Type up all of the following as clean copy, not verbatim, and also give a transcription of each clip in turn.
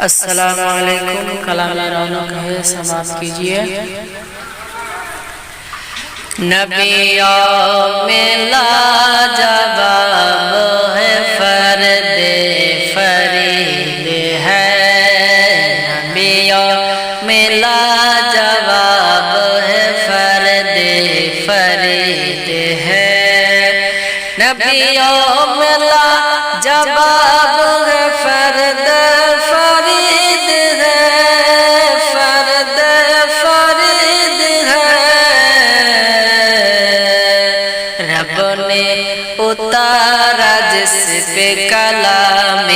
السلام علیکم، کلام رونق ہے، سماعت کیجئے۔ نبیوں میں لاجواب ہے فرد فرید ہے، نبیوں میں لاجواب ہے فرد فرید ہے، نبیوں میں لاجواب ہے فرد فرید ہے، فرد فرید ہے، رب نے اتارا جس پہ کلام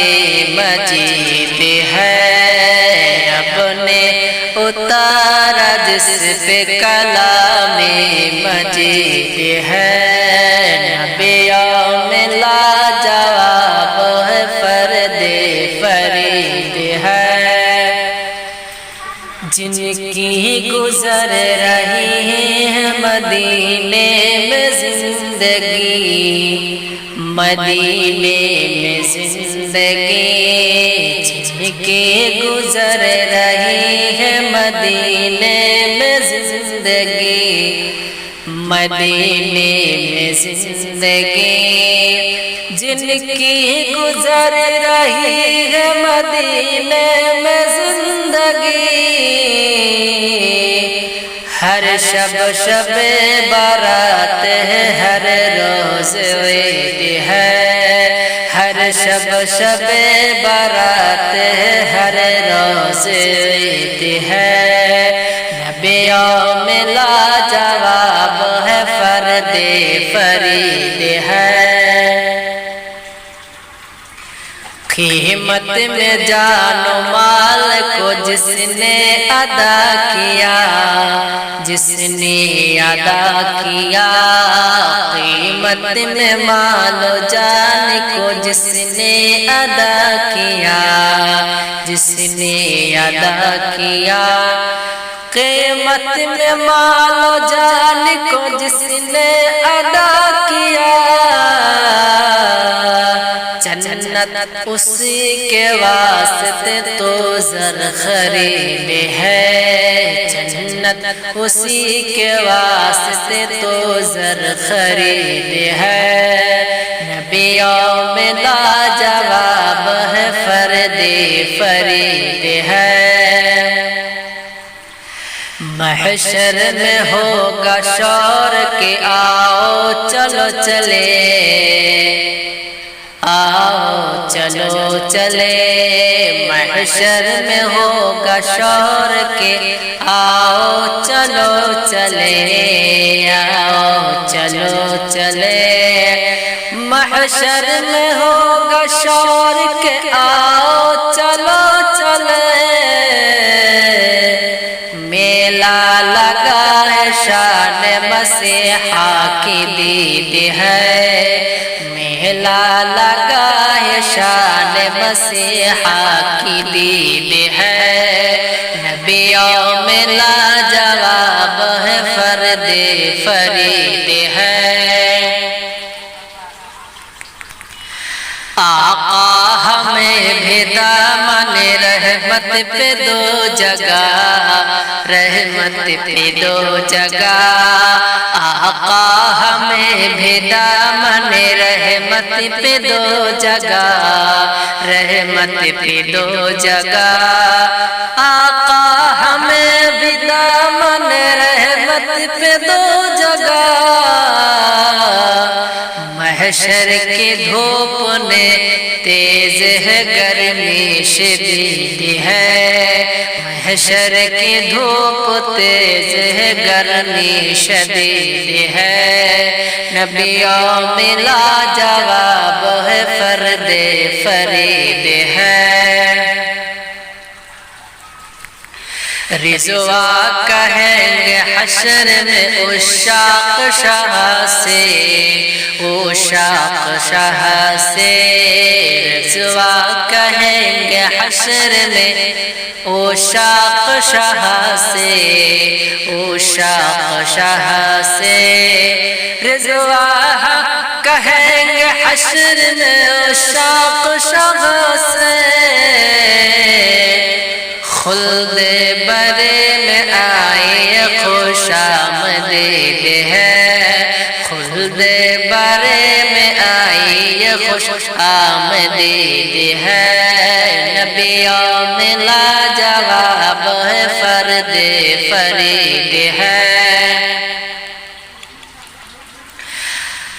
مجید ہے، رب نے اتارا جس پہ کلام مجید ہے، نبیوں میں لاجواب ہے فرد فرید ہے، جن کی گزر رہی ہے مدینے میں زندگی، مدینے میں زندگی، جن کی گزر رہی ہے مدینے میں زندگی، مدینے میں زندگی، جن کی گزر رہی ہے مدینے میں زندگی، ہر شب شب بارات ہے، ہر روز عید ہے، ہر شب شب بارات ہے، ہر روز عید ہے، نبیوں میں لاجواب ہے فرد فرید ہے، قیمت میں جان و مال کو جس نے ادا کیا، جس نے ادا کیا، قیمت میں مال و جان کو جس نے ادا کیا، جس نے ادا کیا، قیمت میں مال و جان کو جس نے ادا کیا، جنت اسی کے واسطے تو زر خرید ہے، جنت اسی کے واسطے تو زر خرید ہے، نبیوں میں لاجواب ہے فرد فرید ہے، محشر میں ہوگا شور کہ آؤ چلو چلے، آؤ چلو چلے، محشر میں ہوگا شور کہ آؤ چلو چلے، آؤ چلو چلے، محشر میں ہوگا شور کہ آؤ چلو چلے، میلہ لگا ہے شان مسیحا کی دید ہے، میلہ لگا ہے شان مسیحا کی دید ہے، نبیوں میں لاجواب ہے فرد فرید ہے، آقا ہمیں بھی دامن رحمت پہ دو جگہ، رحمت پہ دو جگہ، آقا ہمیں بھی دامن رحمت پہ دو جگہ، رحمت پہ دو جگہ، آقا ہمیں بھی دامن رحمت پہ دو جگہ، محشر کی دھوپ نے تیز ہے گرمی شدید ہے، محشر کی دھوپ تیز ہے گرمی شدید ہے، نبیوں میں لاجواب ہے فرد فرید ہے، رضوا کہیں گے حشر میں عشاق شاہ سے، عشاق شاہ سے، رضوا کہیں گے حشر میں عشاق شاہ سے، عشاق شاہ سے، رضوا کہیں گے حشر میں عشاق شاہ سے، برے میں آئی خوش آمدید ہے، خلد برے میں آئی خوش آمدید ہے، نبیوں میں لاجواب ہے فرد فرید ہے۔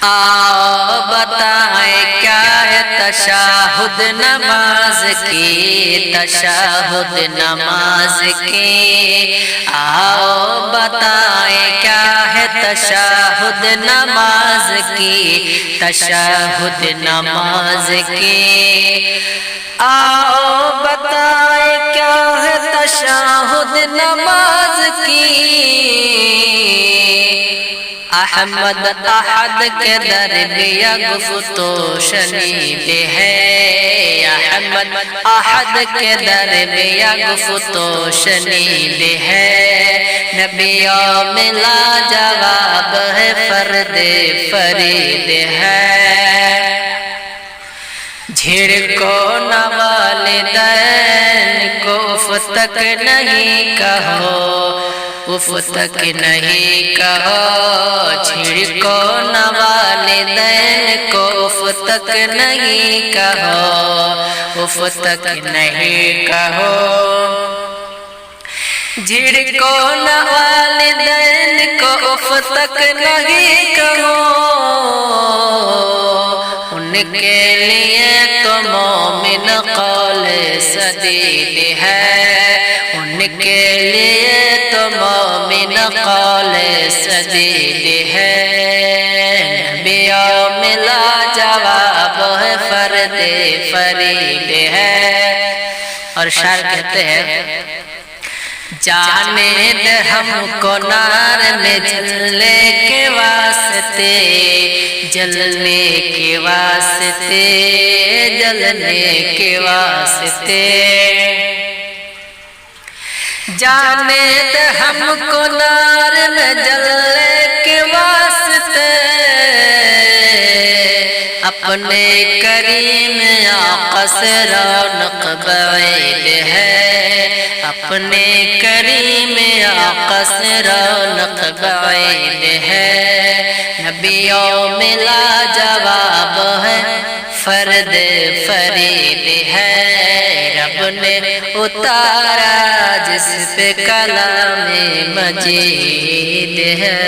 آؤ بتائیں کیا ہے تشہد نماز کی، تشہد نماز کی، آؤ بتائیں کیا ہے تشہد نماز کی، تشہد نماز کی، آؤ بتائیں کیا ہے تشہد نماز کی۔ احمد احد کے در بیا گفتو شنید ہے، احمد احد کے در بیا گفتو شنید ہے، نبیوں میں لاجواب ہے فرد فرید ہے۔ جھڑکو نہ والدین کو اف تک نہیں کہو، اف تک نہیں کہو، جھڑکو نہ والدین کو اف تک نہیں کہو، اف تک نہیں کہو، جھڑکو نہ والدین کو اف تک نہیں کہو، ان کے لیے تو مومن قول سدید ہے، ان کے لیے تو مومن قول سدید ہے، نبیوں میں لاجواب ہے فرد فرید ہے۔ اور شاعر کہتے ہیں جانے دے ہم کو نار میں جلنے کے واسطے، جلنے کے واسطے، جلنے کے واسطے، جانے دے ہم کو نار میں جلنے کے واسطے، اپنے کریم آقا سے رونق بعید ہے، اپنے کریم آقا سے رونق بعید ہے، نبیوں میں لاجواب ہے فرد فرید ہے، رب نے اتارا جس پہ کلام مجید ہے۔